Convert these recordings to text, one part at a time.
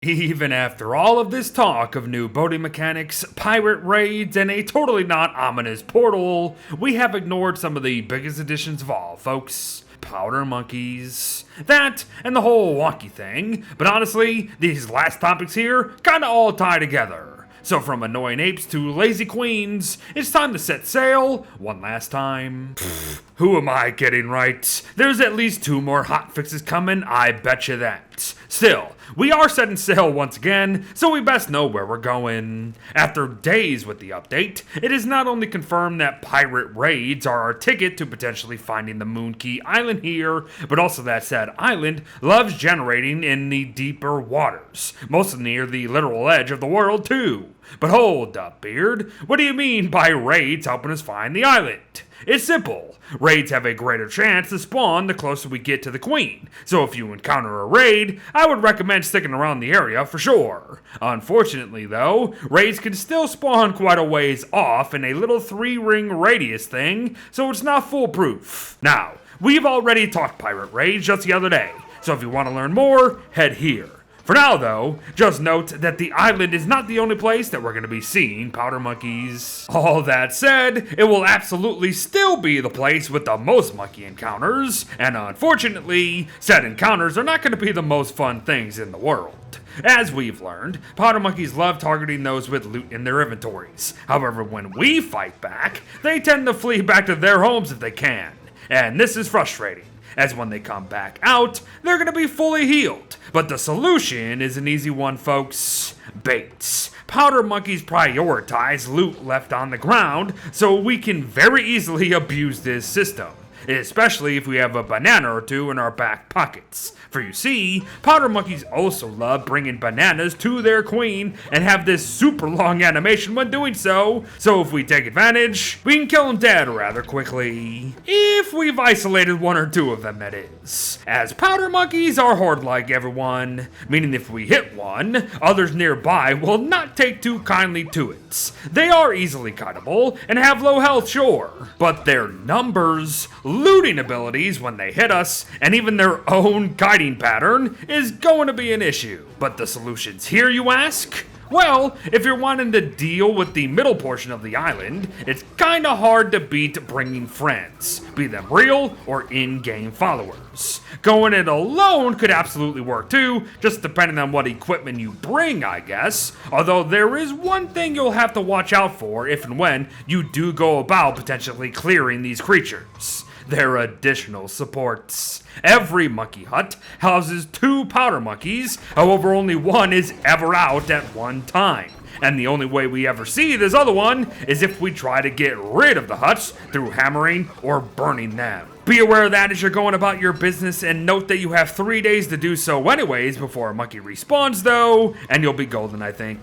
Even after all of this talk of new boating mechanics, pirate raids, and a totally not ominous portal, we have ignored some of the biggest additions of all, folks. Powder monkeys. That and the whole Wonky thing, but honestly, these last topics here kinda all tie together. So from annoying apes to lazy queens, it's time to set sail one last time. Who am I kidding, right? There's at least 2 more hotfixes coming, I betcha that. Still, we are setting sail once again, so we best know where we're going. After days with the update, it is not only confirmed that pirate raids are our ticket to potentially finding the Key island here, but also that said island loves generating in the deeper waters, mostly near the literal edge of the world too. But hold up, Beard, what do you mean by raids helping us find the island? It's simple. Raids have a greater chance to spawn the closer we get to the Queen, so if you encounter a raid, I would recommend sticking around the area for sure. Unfortunately though, raids can still spawn quite a ways off in a little 3-ring radius thing, so it's not foolproof. Now, we've already talked pirate raids just the other day, so if you want to learn more, head here. For now, though, just note that the island is not the only place that we're going to be seeing powder monkeys. All that said, it will absolutely still be the place with the most monkey encounters, and unfortunately, said encounters are not going to be the most fun things in the world. As we've learned, powder monkeys love targeting those with loot in their inventories. However, when we fight back, they tend to flee back to their homes if they can, and this is frustrating, as when they come back out, they're gonna be fully healed. But the solution is an easy one, folks. Baits. Powder monkeys prioritize loot left on the ground, so we can very easily abuse this system, especially if we have a banana or 2 in our back pockets. For you see, powder monkeys also love bringing bananas to their queen and have this super long animation when doing so, so if we take advantage, we can kill them dead rather quickly. If we've isolated 1 or 2 of them, that is. As powder monkeys are horde-like, everyone, meaning if we hit one, others nearby will not take too kindly to it. They are easily cuttable and have low health, sure, but their numbers, looting abilities when they hit us, and even their own guiding pattern is going to be an issue. But the solutions here, you ask? Well, if you're wanting to deal with the middle portion of the island, it's kinda hard to beat bringing friends, be them real or in-game followers. Going it alone could absolutely work too, just depending on what equipment you bring, I guess. Although there is one thing you'll have to watch out for if and when you do go about potentially clearing these creatures. Their additional supports. Every monkey hut houses 2 powder monkeys, however only 1 is ever out at one time. And the only way we ever see this other one is if we try to get rid of the huts through hammering or burning them. Be aware of that as you're going about your business, and note that you have 3 days to do so anyways before a monkey respawns though, and you'll be golden, I think.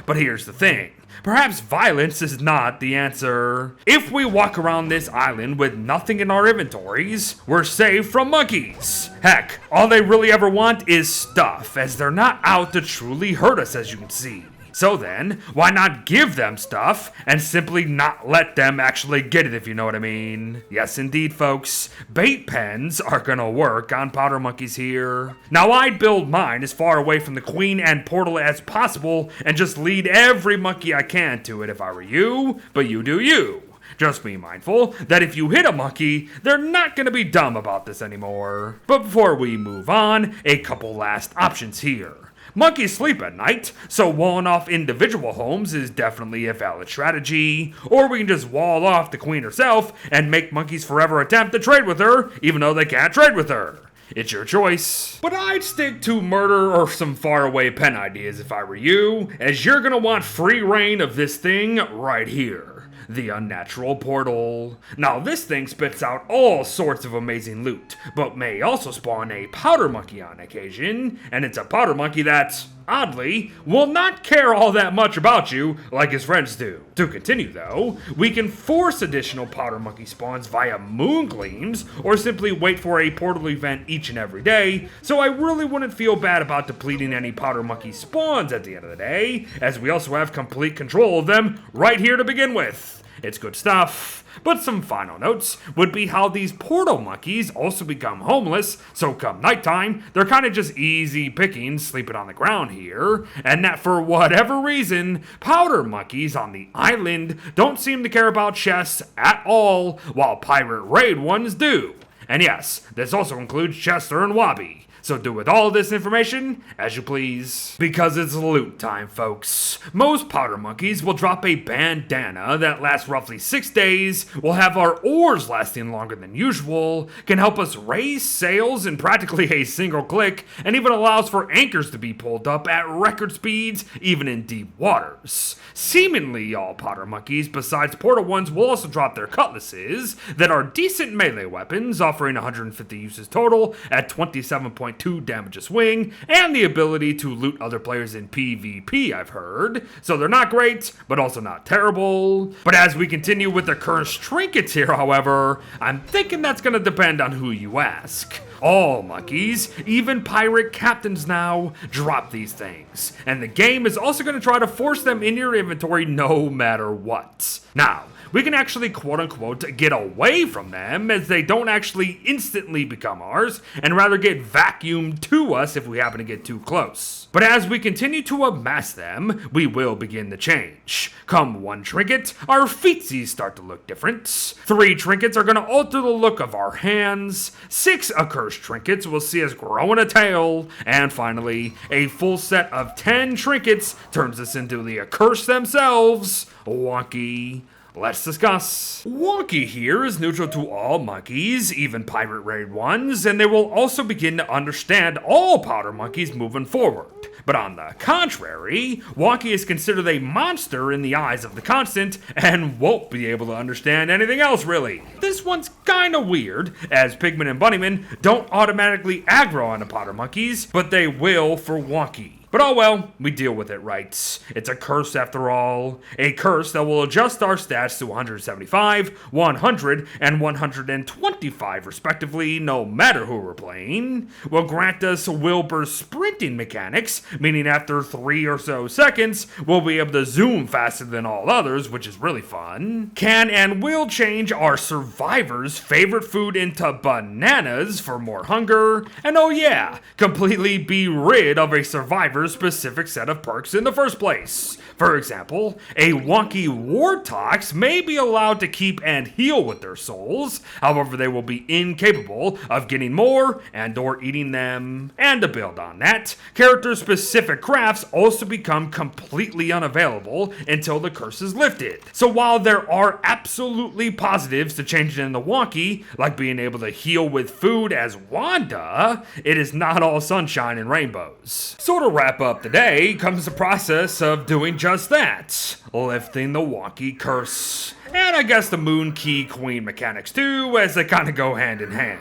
But here's the thing. Perhaps violence is not the answer. If we walk around this island with nothing in our inventories, we're safe from monkeys. Heck, all they really ever want is stuff, as they're not out to truly hurt us, as you can see. So then, why not give them stuff and simply not let them actually get it, if you know what I mean? Yes, indeed, folks. Bait pens are gonna work on powder monkeys here. Now, I'd build mine as far away from the Queen and portal as possible and just lead every monkey I can to it if I were you, but you do you. Just be mindful that if you hit a monkey, they're not gonna be dumb about this anymore. But before we move on, a couple last options here. Monkeys sleep at night, so walling off individual homes is definitely a valid strategy. Or we can just wall off the Queen herself and make monkeys forever attempt to trade with her, even though they can't trade with her. It's your choice. But I'd stick to murder or some faraway pen ideas if I were you, as you're gonna want free reign of this thing right here. The Unnatural portal. Now this thing spits out all sorts of amazing loot, but may also spawn a powder monkey on occasion, and it's a powder monkey that, oddly, will not care all that much about you like his friends do. To continue though, we can force additional powder monkey spawns via moon gleams, or simply wait for a portal event each and every day, so I really wouldn't feel bad about depleting any powder monkey spawns at the end of the day, as we also have complete control of them right here to begin with. It's good stuff. But some final notes would be how these portal monkeys also become homeless, so come nighttime, they're kind of just easy pickings sleeping on the ground here, and that for whatever reason, powder monkeys on the island don't seem to care about chests at all, while pirate raid ones do. And yes, this also includes Chester and Wabi. So do with all this information as you please. Because it's loot time, folks. Most powder monkeys will drop a bandana that lasts roughly 6 days, will have our oars lasting longer than usual, can help us raise sails in practically a single click, and even allows for anchors to be pulled up at record speeds, even in deep waters. Seemingly all powder monkeys, besides portal ones, will also drop their cutlasses that are decent melee weapons, offering 150 uses total at 27.2 damage a swing, and the ability to loot other players in PvP, I've heard. So they're not great, but also not terrible. But as we continue with the cursed trinkets here, however, I'm thinking that's gonna depend on who you ask. All monkeys, even pirate captains now, drop these things. And the game is also going to try to force them in your inventory no matter what. Now, we can actually quote-unquote get away from them as they don't actually instantly become ours and rather get vacuumed to us if we happen to get too close. But as we continue to amass them, we will begin to change. Come 1 trinket, our feetsies start to look different. 3 trinkets are going to alter the look of our hands. 6 accursed trinkets will see us growing a tail. And finally, a full set of 10 trinkets turns us into the accursed themselves, Wonky. Let's discuss. Wonky here is neutral to all monkeys, even pirate raid ones, and they will also begin to understand all powder monkeys moving forward. But on the contrary, Wonky is considered a monster in the eyes of the Constant and won't be able to understand anything else really. This one's kinda weird, as Pigman and Bunnyman don't automatically aggro on the powder monkeys, but they will for Wonky. But oh well, we deal with it right. It's a curse after all. A curse that will adjust our stats to 175, 100, and 125 respectively, no matter who we're playing. Will grant us Wilbur sprinting mechanics, meaning after 3 or so seconds, we'll be able to zoom faster than all others, which is really fun. Can and will change our survivors' favorite food into bananas for more hunger. And oh yeah, completely be rid of a survivor's specific set of perks in the first place. For example, a Wonky Wartox may be allowed to keep and heal with their souls, however they will be incapable of getting more and or eating them. And to build on that, character-specific crafts also become completely unavailable until the curse is lifted. So while there are absolutely positives to changing into Wonky, like being able to heal with food as Wanda, it is not all sunshine and rainbows. So to wrap up today comes the process of doing just that, lifting the Wonky curse. And I guess the Moon Key Queen mechanics too, as they kind of go hand in hand.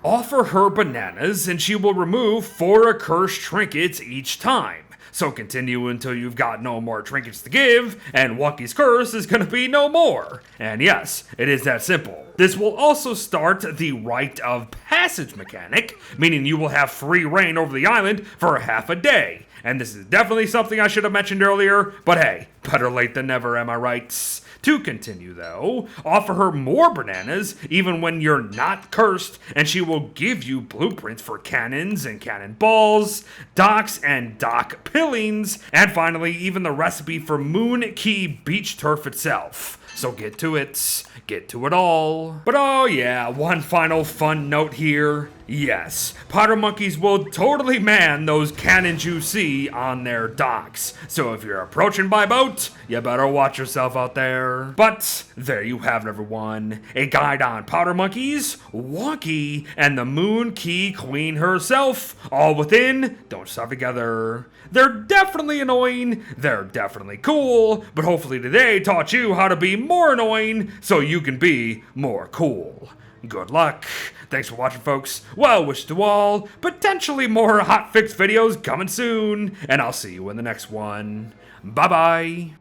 Offer her bananas and she will remove 4 accursed trinkets each time. So continue until you've got no more trinkets to give, and Wonky's curse is gonna be no more. And yes, it is that simple. This will also start the rite of passage mechanic, meaning you will have free reign over the island for half a day. And this is definitely something I should have mentioned earlier, but hey, better late than never, am I right? To continue though, offer her more bananas even when you're not cursed, and she will give you blueprints for cannons and cannonballs, docks and dock pillings, and finally even the recipe for Moon Key beach turf itself. So get to it. Get to it all. But oh yeah, one final fun note here. Yes, powder monkeys will totally man those cannons you see on their docks. So if you're approaching by boat, you better watch yourself out there. But there you have it, everyone. A guide on powder monkeys, Wonky, and the Moon Key Queen herself, all within Don't Starve Together. They're definitely annoying, they're definitely cool, but hopefully today taught you how to be more annoying so you can be more cool. Good luck. Thanks for watching, folks. Well wishes to all. Potentially more hotfix videos coming soon. And I'll see you in the next one. Bye-bye.